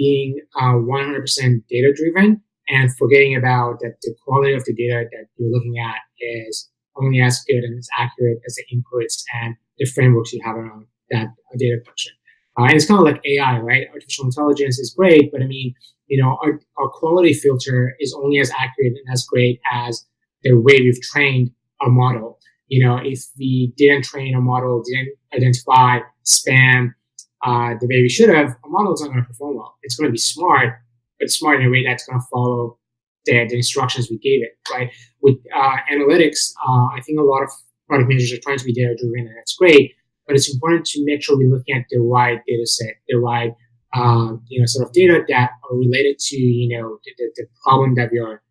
being 100% data driven and forgetting about that the quality of the data that you're looking at is only as good and as accurate as the inputs and the frameworks you have around that data collection. And it's kind of like AI, right? Artificial intelligence is great, but I mean, our quality filter is only as accurate and as great as the way we've trained our model. If we didn't train a model, didn't identify spam the way we should have, a model is not going to perform well. It's going to be smart, but smart in a way that's going to follow the instructions we gave it, right? With analytics, I think a lot of product managers are trying to be data driven, and that's great. But it's important to make sure we're looking at the right data set, the right sort of data that are related to the problem that we are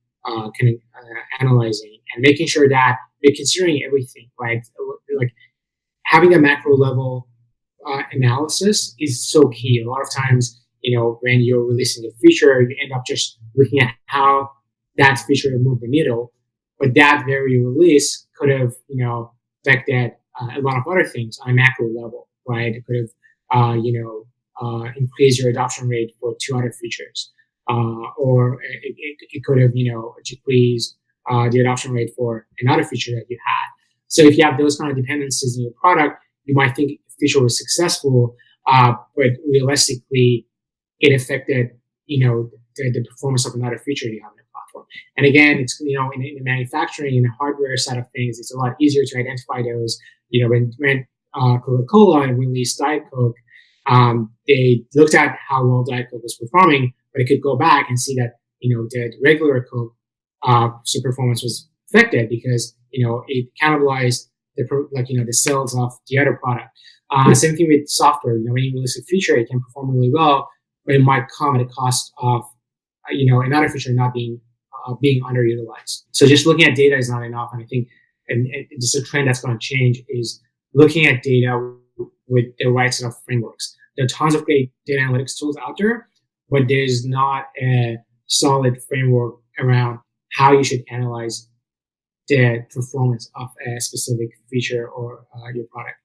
analyzing, and making sure that we're considering everything, right? Like having a macro level analysis is so key. A lot of times, when you're releasing a feature, you end up just looking at how that feature moved the needle, but that very release could have, affected a lot of other things on a macro level, right? It could have, increased your adoption rate for 2 other features, or it could have, decreased the adoption rate for another feature that you had. So if you have those kind of dependencies in your product, you might think the feature was successful, but realistically, it affected, the performance of another feature you have in the platform. And again, it's, in the manufacturing and the hardware side of things, it's a lot easier to identify those. When Coca-Cola released Diet Coke, they looked at how well Diet Coke was performing, but it could go back and see that, the regular Coke performance was affected because, it cannibalized the sales of the other product. Same thing with software. When you release a feature, it can perform really well, but it might come at a cost of, another feature not being underutilized. So just looking at data is not enough. And I think, and just a trend that's going to change is looking at data with the right set of frameworks. There are tons of great data analytics tools out there, but there's not a solid framework around how you should analyze the performance of a specific feature or your product.